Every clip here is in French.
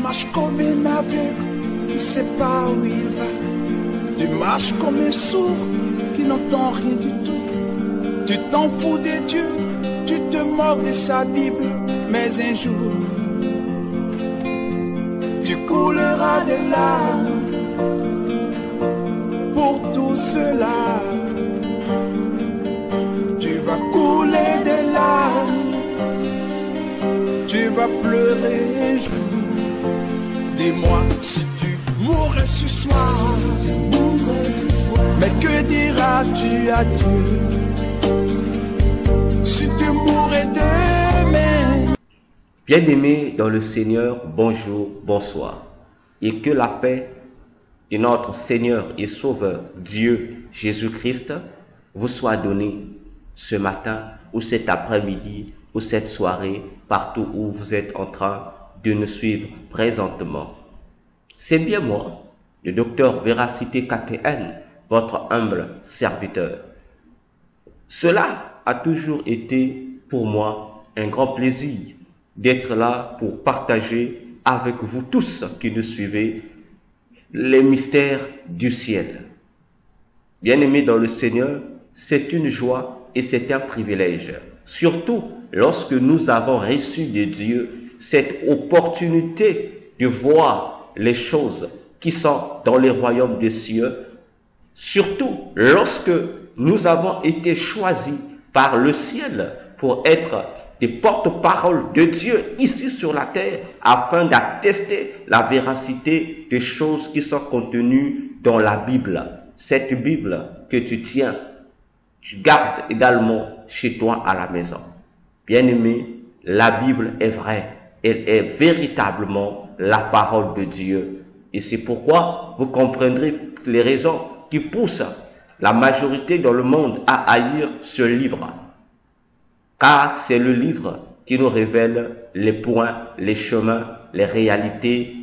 marches comme un aveugle qui ne sait pas où il va. Tu marches comme un sourd qui n'entend rien du tout. Tu t'en fous de Dieu, tu te moques de sa Bible. Mais un jour, tu couleras des larmes pour tout cela. Tu vas couler des larmes, tu vas pleurer un jour. Dis-moi si tu mourrais ce soir, mais que diras-tu à Dieu si tu mourrais demain? Bien-aimés dans le Seigneur, bonjour, bonsoir. Et que la paix de notre Seigneur et Sauveur, Dieu Jésus-Christ, vous soit donnée ce matin ou cet après-midi ou cette soirée, partout où vous êtes en train de nous suivre présentement. C'est bien moi, le docteur Véracité KTN, votre humble serviteur. Cela a toujours été pour moi un grand plaisir d'être là pour partager avec vous tous qui nous suivez les mystères du ciel. Bien-aimés dans le Seigneur, c'est une joie et c'est un privilège, surtout lorsque nous avons reçu de Dieu cette opportunité de voir les choses qui sont dans les royaumes des cieux, surtout lorsque nous avons été choisis par le ciel pour être des porte-paroles de Dieu ici sur la terre afin d'attester la véracité des choses qui sont contenues dans la Bible. Cette Bible que tu tiens, tu gardes également chez toi à la maison. Bien-aimé, la Bible est vraie. Elle est véritablement la parole de Dieu. Et c'est pourquoi vous comprendrez les raisons qui poussent la majorité dans le monde à haïr ce livre. Car c'est le livre qui nous révèle les points, les chemins, les réalités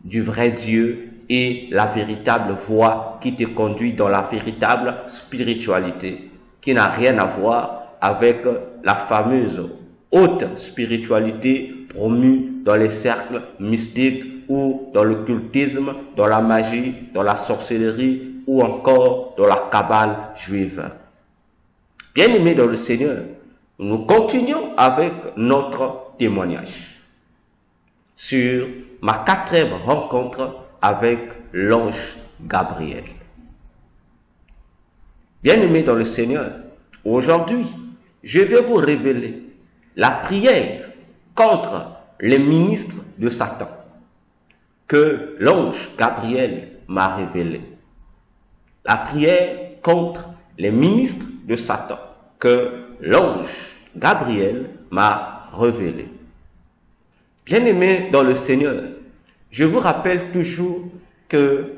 du vrai Dieu et la véritable voie qui te conduit dans la véritable spiritualité, qui n'a rien à voir avec la fameuse haute spiritualité promue dans les cercles mystiques ou dans le cultisme, dans la magie, dans la sorcellerie ou encore dans la cabale juive. Bien-aimés dans le Seigneur, nous continuons avec notre témoignage sur ma 4e rencontre avec l'ange Gabriel. Bien-aimés dans le Seigneur, aujourd'hui, je vais vous révéler la prière contre les ministres de Satan que l'ange Gabriel m'a révélée. La prière contre les ministres de Satan que l'ange Gabriel m'a révélée. Bien-aimés dans le Seigneur, je vous rappelle toujours que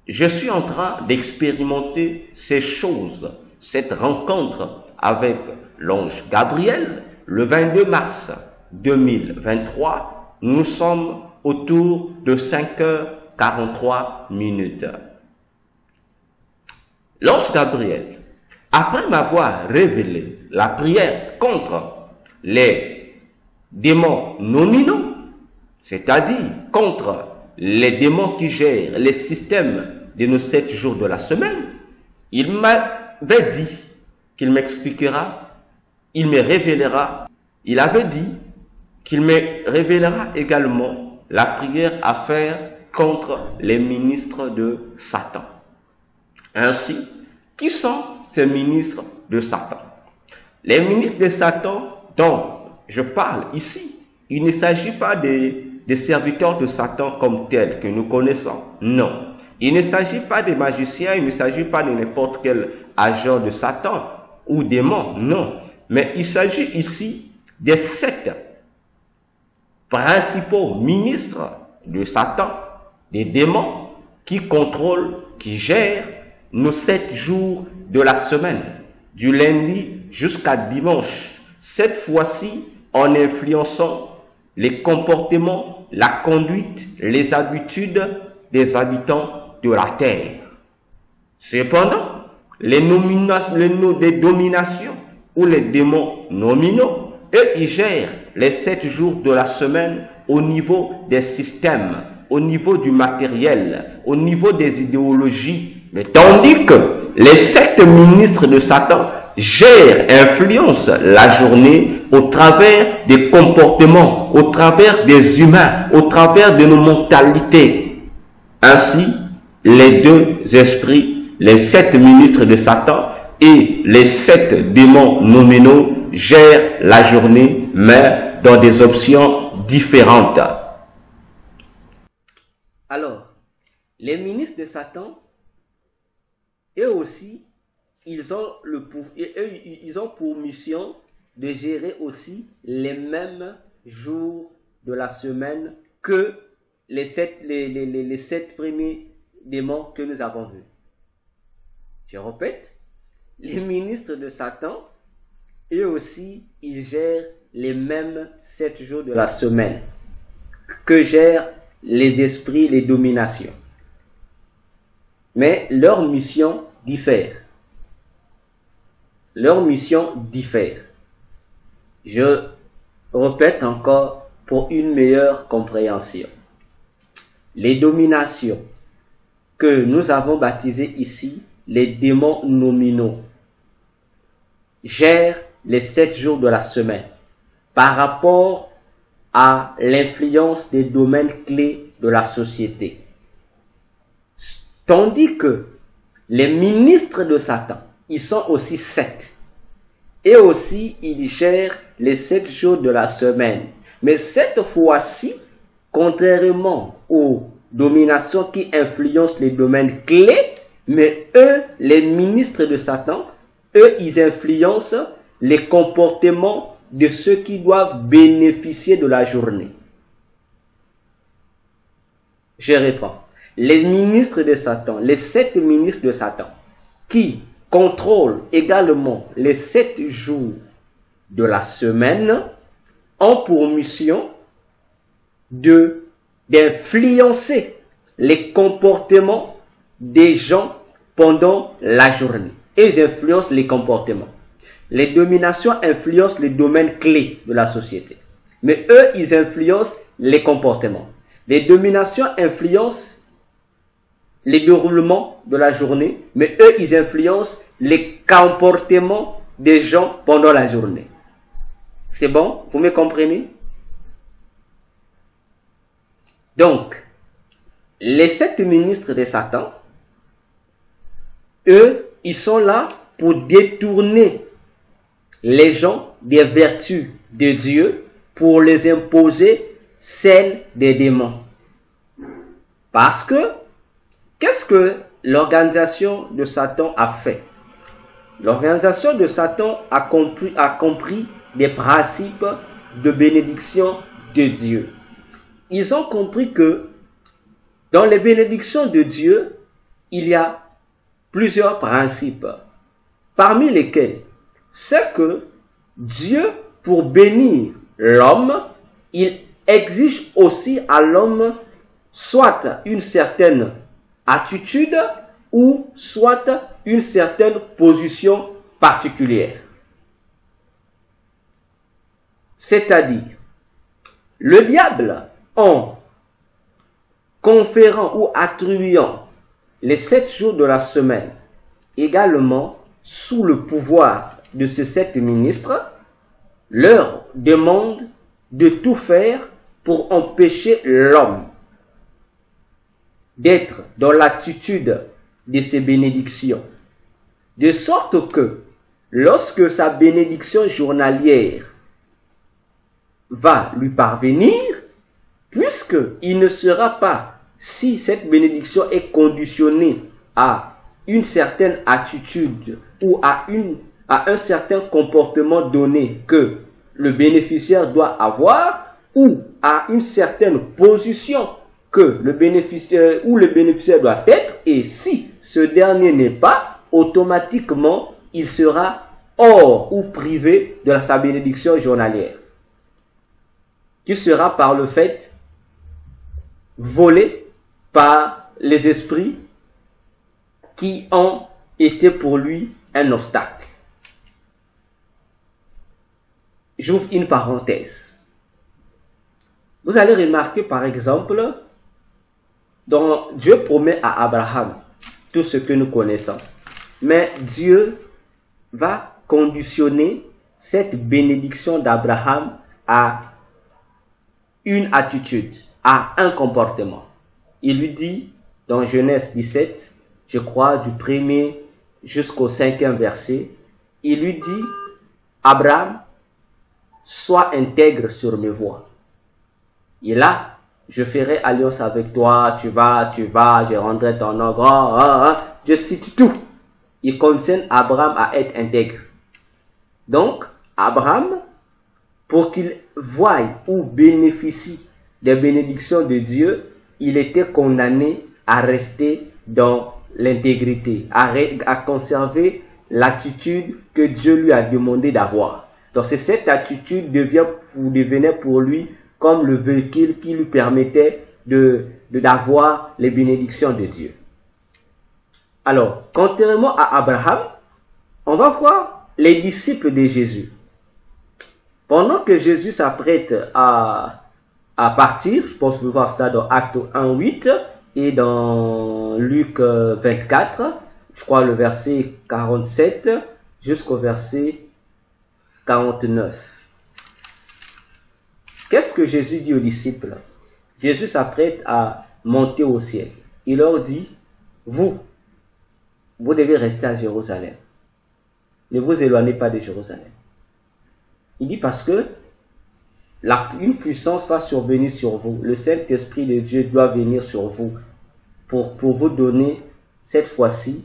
je suis en train d'expérimenter ces choses, cette rencontre avec l'ange Gabriel. Le 22 mars 2023, nous sommes autour de 5h43. L'ange Gabriel, après m'avoir révélé la prière contre les démons nominaux, c'est-à-dire contre les démons qui gèrent les systèmes de nos 7 jours de la semaine, il m'avait dit qu'il m'expliquera, il me révélera, il avait dit qu'il me révélera également la prière à faire contre les ministres de Satan. Ainsi, qui sont ces ministres de Satan? Les ministres de Satan dont je parle ici, il ne s'agit pas des serviteurs de Satan comme tels que nous connaissons. Non. Il ne s'agit pas des magiciens, il ne s'agit pas de n'importe quel agent de Satan ou démon. Non. Mais il s'agit ici des 7 principaux ministres de Satan, des démons qui contrôlent, qui gèrent nos 7 jours de la semaine, du lundi jusqu'à dimanche. Cette fois-ci, en influençant les comportements, la conduite, les habitudes des habitants de la terre. Cependant, les dominations ou les démons nominaux eux, ils gèrent les 7 jours de la semaine au niveau des systèmes, au niveau du matériel, au niveau des idéologies. Mais tandis que les 7 ministres de Satan gèrent, influencent la journée au travers des comportements, au travers des humains, au travers de nos mentalités. Ainsi, les 2 esprits, les 7 ministres de Satan et les 7 démons nominaux gèrent la journée, mais dans des options différentes. Alors, les ministres de Satan, eux aussi, ils ont pour mission de gérer aussi les mêmes jours de la semaine que les 7 premiers démons que nous avons vus. Je répète, les ministres de Satan, eux aussi, ils gèrent les mêmes 7 jours de la semaine que gèrent les esprits, les dominations. Mais leur mission diffère. Leur mission diffère. Je répète encore pour une meilleure compréhension. Les dominations que nous avons baptisées ici, les démons nominaux, gèrent les 7 jours de la semaine par rapport à l'influence des domaines clés de la société. Tandis que les ministres de Satan, ils sont aussi 7. Et aussi, ils gèrent les 7 jours de la semaine. Mais cette fois-ci, contrairement aux dominations qui influencent les domaines clés, mais eux, les ministres de Satan, eux, ils influencent les comportements de ceux qui doivent bénéficier de la journée. Je reprends. Les ministres de Satan, les 7 ministres de Satan, qui contrôlent également les 7 jours de la semaine, ont pour mission d'influencer les comportements des gens pendant la journée. Ils influencent les comportements. Les dominations influencent les domaines clés de la société. Mais eux, ils influencent les comportements. Les dominations influencent les déroulements de la journée, mais eux, ils influencent les comportements des gens pendant la journée. C'est bon? Vous me comprenez? Donc, les 7 ministres de Satan, eux, ils sont là pour détourner les gens des vertus de Dieu pour les imposer celles des démons. Parce que, qu'est-ce que l'organisation de Satan a fait? L'organisation de Satan a compris des principes de bénédiction de Dieu. Ils ont compris que dans les bénédictions de Dieu, il y a plusieurs principes, parmi lesquels c'est que Dieu, pour bénir l'homme, il exige aussi à l'homme soit une certaine attitude ou soit une certaine position particulière. C'est-à-dire, le diable, en conférant ou attribuant les 7 jours de la semaine également sous le pouvoir de ces 7 ministres, leur demande de tout faire pour empêcher l'homme d'être dans l'attitude de ses bénédictions. De sorte que, lorsque sa bénédiction journalière va lui parvenir, puisqu'il ne sera pas, si cette bénédiction est conditionnée à une certaine attitude ou à un certain comportement donné que le bénéficiaire doit avoir, ou à une certaine position que le bénéficiaire doit être, et si ce dernier n'est pas, automatiquement il sera hors ou privé de sa bénédiction journalière, qui sera par le fait volé par les esprits qui ont été pour lui un obstacle. j'ouvre une parenthèse. Vous allez remarquer par exemple, dont Dieu promet à Abraham tout ce que nous connaissons. Mais Dieu va conditionner cette bénédiction d'Abraham à une attitude, à un comportement. Il lui dit dans Genèse 17, je crois du 1er jusqu'au 5e verset, il lui dit, Abraham, sois intègre sur mes voies. Et là, je ferai alliance avec toi, tu vas, je rendrai ton nom grand, je cite tout. Il conditionne Abraham à être intègre. Donc, Abraham, pour qu'il voie ou bénéficie des bénédictions de Dieu, il était condamné à rester dans l'intégrité, à conserver l'attitude que Dieu lui a demandé d'avoir. Donc, c'est cette attitude devenait pour lui comme le véhicule qui lui permettait d'avoir les bénédictions de Dieu. Alors, contrairement à Abraham, on va voir les disciples de Jésus. Pendant que Jésus s'apprête à partir, je pense que vous voir ça dans Actes 1:8 et dans Luc 24, je crois le verset 47 jusqu'au verset 49. Qu'est-ce que Jésus dit aux disciples? Jésus s'apprête à monter au ciel. Il leur dit, vous devez rester à Jérusalem. Ne vous éloignez pas de Jérusalem. Il dit parce que une puissance va survenir sur vous. Le Saint-Esprit de Dieu doit venir sur vous pour vous donner cette fois-ci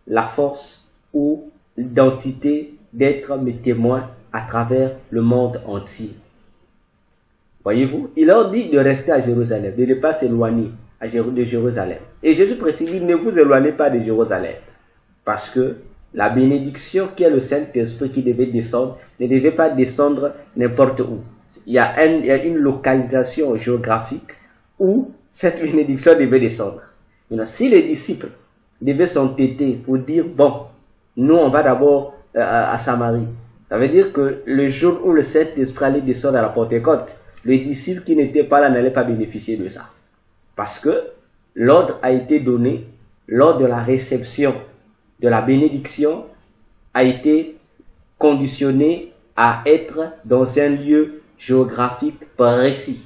la force ou l'identité d'être mes témoins à travers le monde entier. Voyez-vous, il leur dit de rester à Jérusalem, de ne pas s'éloigner de Jérusalem. Et Jésus précise, ne vous éloignez pas de Jérusalem. Parce que la bénédiction qui est le Saint-Esprit qui devait descendre, ne devait pas descendre n'importe où. Il y a une localisation géographique où cette bénédiction devait descendre. Maintenant, si les disciples devaient s'entêter pour dire, bon, nous on va d'abord à Samarie. Ça veut dire que le jour où le Saint-Esprit allait descendre à la Pentecôte, les disciples qui n'étaient pas là n'allaient pas bénéficier de ça. Parce que l'ordre a été donné lors de la réception de la bénédiction, a été conditionné à être dans un lieu géographique précis.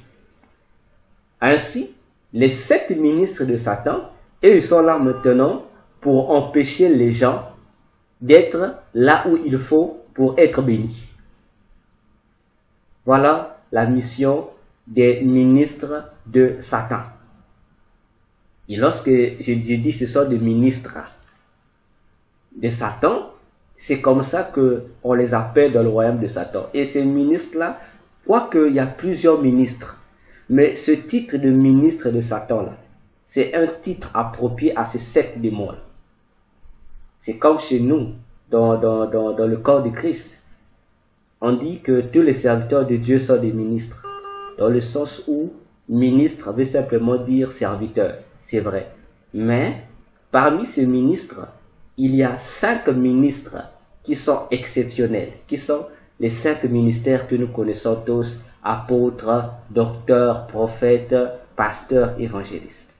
Ainsi, les 7 ministres de Satan, et ils sont là maintenant pour empêcher les gens d'être là où il faut pour être bénis. Voilà la mission des ministres de Satan. Et lorsque je dis ce sont des ministres de Satan, c'est comme ça qu'on les appelle dans le royaume de Satan. Et ces ministres-là, quoique il y a plusieurs ministres, mais ce titre de ministre de Satan-là, c'est un titre approprié à ces 7 démons. C'est comme chez nous, dans le corps de Christ. On dit que tous les serviteurs de Dieu sont des ministres, dans le sens où ministre veut simplement dire serviteur, c'est vrai. Mais parmi ces ministres, il y a 5 ministres qui sont exceptionnels, qui sont les 5 ministères que nous connaissons tous, apôtres, docteurs, prophètes, pasteurs, évangélistes.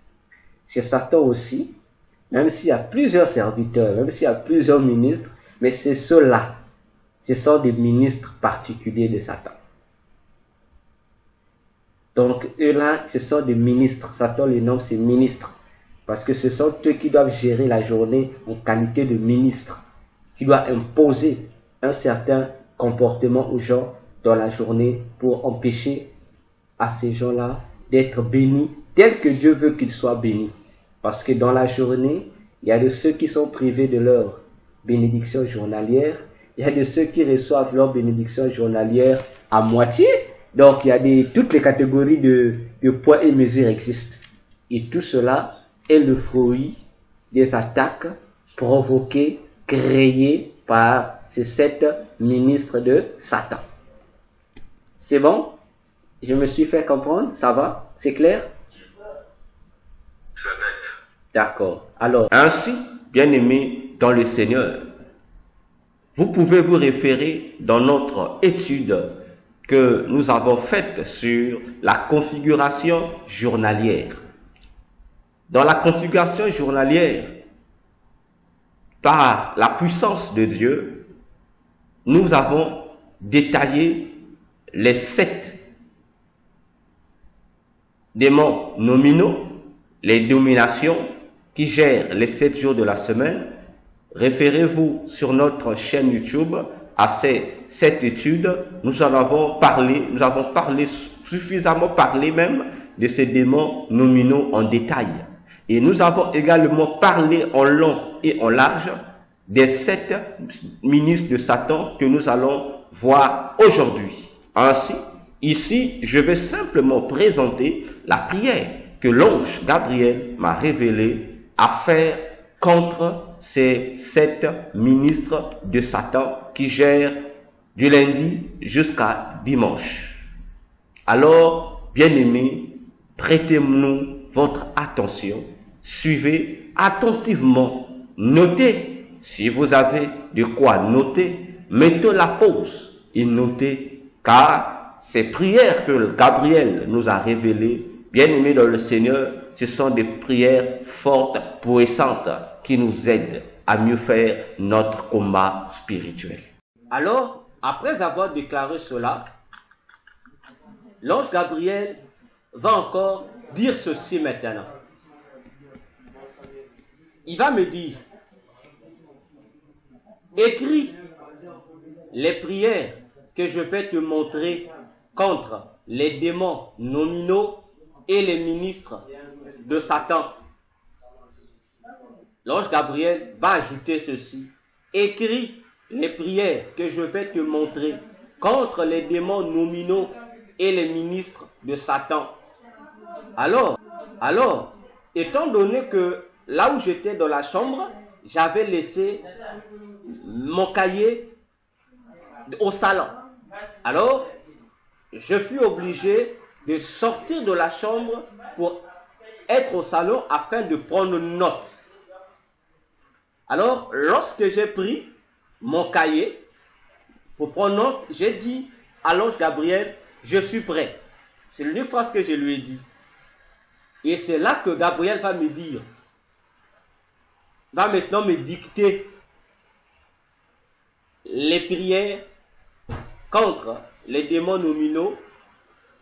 Chez Satan aussi, même s'il y a plusieurs serviteurs, même s'il y a plusieurs ministres, mais c'est ceux-là, ce sont des ministres particuliers de Satan. Donc, eux-là, ce sont des ministres. Satan les nomme ses ministres. Parce que ce sont eux qui doivent gérer la journée en qualité de ministre, qui doivent imposer un certain comportement aux gens dans la journée pour empêcher à ces gens-là d'être bénis tel que Dieu veut qu'ils soient bénis. Parce que dans la journée, il y a de ceux qui sont privés de leur bénédiction journalière, il y a de ceux qui reçoivent leur bénédiction journalière à moitié. Donc, il y a toutes les catégories de poids et mesures existent. Et tout cela est le fruit des attaques provoquées, créées par ces 7 ministres de Satan. C'est bon? Je me suis fait comprendre? Ça va? C'est clair? D'accord. Alors, ainsi, bien-aimés dans le Seigneur, vous pouvez vous référer dans notre étude que nous avons faite sur la configuration journalière. Dans la configuration journalière, par la puissance de Dieu, nous avons détaillé les 7 démons nominaux, les dominations qui gèrent les 7 jours de la semaine. Référez-vous sur notre chaîne YouTube à cette étude. Nous avons suffisamment parlé même de ces démons nominaux en détail. Et nous avons également parlé en long et en large des 7 ministres de Satan que nous allons voir aujourd'hui. Ainsi, ici, je vais simplement présenter la prière que l'ange Gabriel m'a révélée à faire contre ces 7 ministres de Satan qui gèrent du lundi jusqu'à dimanche. Alors, bien-aimés, prêtez-nous votre attention, suivez attentivement, notez, si vous avez de quoi noter, mettez la pause et notez, car ces prières que Gabriel nous a révélées, bien-aimés dans le Seigneur, ce sont des prières fortes, puissantes, qui nous aident à mieux faire notre combat spirituel. Alors, après avoir déclaré cela, l'ange Gabriel va encore dire ceci maintenant. Il va me dire, écris les prières que je vais te montrer contre les démons nominaux et les ministres de Satan. L'ange Gabriel va ajouter ceci. Écris les prières que je vais te montrer contre les démons nominaux et les ministres de Satan. Alors, étant donné que là où j'étais dans la chambre, j'avais laissé mon cahier au salon. Alors, je fus obligé de sortir de la chambre pour être au salon afin de prendre note. Alors, lorsque j'ai pris mon cahier pour prendre note, j'ai dit à l'ange Gabriel, je suis prêt. C'est l'unique phrase que je lui ai dit. Et c'est là que Gabriel va me dire, va maintenant me dicter les prières contre les démons nominaux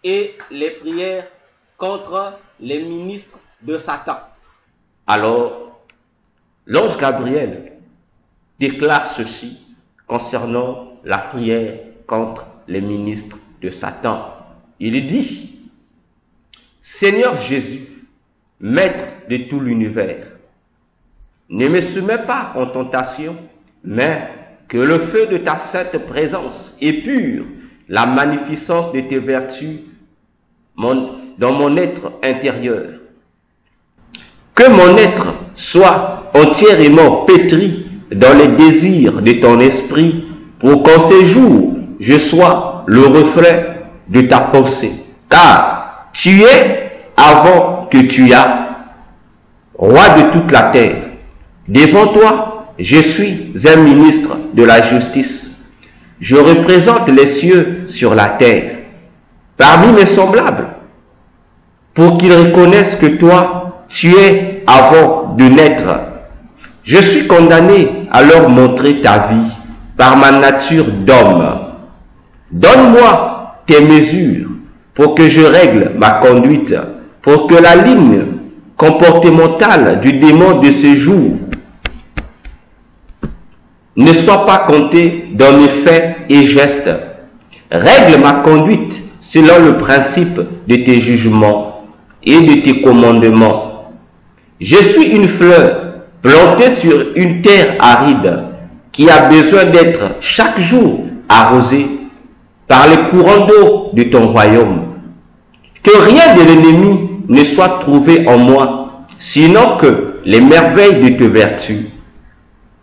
et les prières contre les ministres de Satan. Alors, l'ange Gabriel déclare ceci concernant la prière contre les ministres de Satan. Il dit, Seigneur Jésus, Maître de tout l'univers, ne me soumets pas en tentation, mais que le feu de ta sainte présence épure la magnificence de tes vertus dans mon être intérieur. Que mon être soit entièrement pétri dans les désirs de ton esprit pour qu'en ces jours, je sois le reflet de ta pensée. Car tu es avant que tu as, roi de toute la terre. Devant toi, je suis un ministre de la justice. Je représente les cieux sur la terre. Parmi mes semblables, pour qu'ils reconnaissent que toi, tu es avant de naître. Je suis condamné à leur montrer ta vie par ma nature d'homme. Donne-moi tes mesures pour que je règle ma conduite, pour que la ligne comportementale du démon de ce jour ne soit pas comptée dans mes faits et gestes. Règle ma conduite selon le principe de tes jugements et de tes commandements. Je suis une fleur plantée sur une terre aride qui a besoin d'être chaque jour arrosée par les courants d'eau de ton royaume. Que rien de l'ennemi ne soit trouvé en moi, sinon que les merveilles de tes vertus.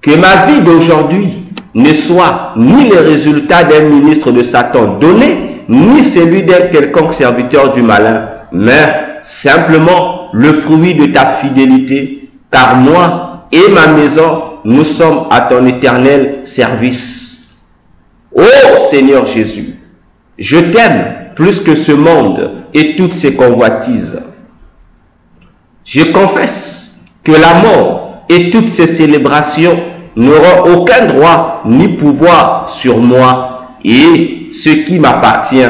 Que ma vie d'aujourd'hui ne soit ni le résultat d'un ministre de Satan donné, ni celui d'un quelconque serviteur du malin, mais simplement le fruit de ta fidélité, car moi et ma maison, nous sommes à ton éternel service. Ô Seigneur Jésus, Je t'aime plus que ce monde et toutes ses convoitises. Je confesse que la mort et toutes ses célébrations n'auront aucun droit ni pouvoir sur moi et ce qui m'appartient,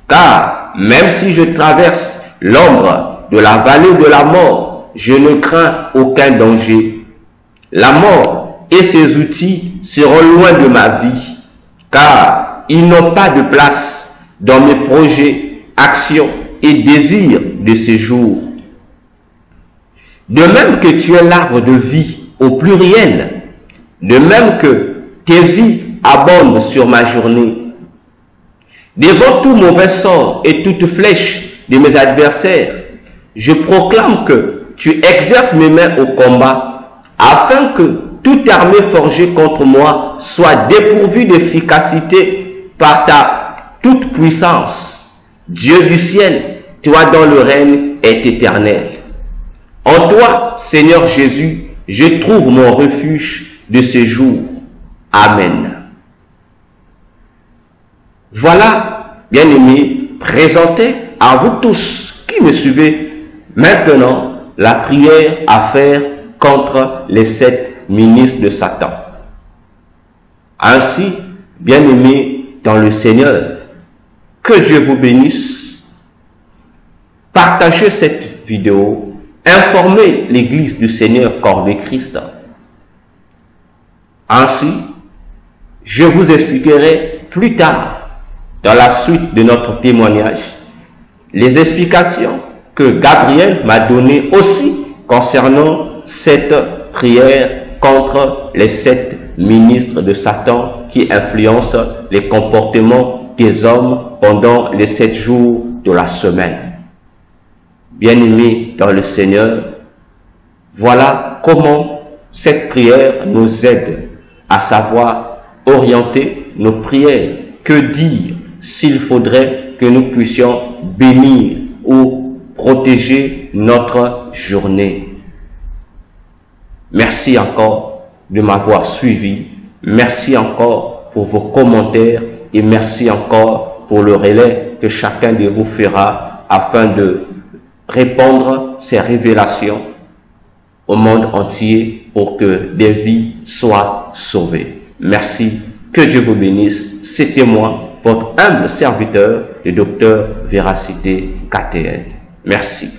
car même si je traverse l'ombre de la vallée de la mort, je ne crains aucun danger. La mort et ses outils seront loin de ma vie, car ils n'ont pas de place dans mes projets, actions et désirs de ces jours. De même que tu es l'arbre de vie au pluriel, de même que tes vies abondent sur ma journée. Devant tout mauvais sort et toute flèche de mes adversaires, je proclame que tu exerces mes mains au combat, afin que toute armée forgée contre moi soit dépourvue d'efficacité par ta toute puissance. Dieu du ciel, toi dont le règne est éternel. En toi, Seigneur Jésus, je trouve mon refuge de ce jour. Amen. Voilà, bien-aimés, présenté à vous tous qui me suivez maintenant la prière à faire contre les 7 ministres de Satan. Ainsi, bien-aimés dans le Seigneur, que Dieu vous bénisse. Partagez cette vidéo, informez l'Église du Seigneur Corps de Christ. Ainsi, je vous expliquerai plus tard, dans la suite de notre témoignage, les explications que Gabriel m'a données aussi concernant cette prière contre les 7 ministres de Satan qui influencent les comportements des hommes pendant les 7 jours de la semaine. Bien-aimés dans le Seigneur, voilà comment cette prière nous aide à savoir orienter nos prières. Que dire s'il faudrait que nous puissions bénir ou protéger notre journée? Merci encore de m'avoir suivi. Merci encore pour vos commentaires et merci encore pour le relais que chacun de vous fera afin de répandre ces révélations au monde entier pour que des vies soient sauvées. Merci. Que Dieu vous bénisse. C'était moi, votre humble serviteur, le docteur Véracité KTN. Merci.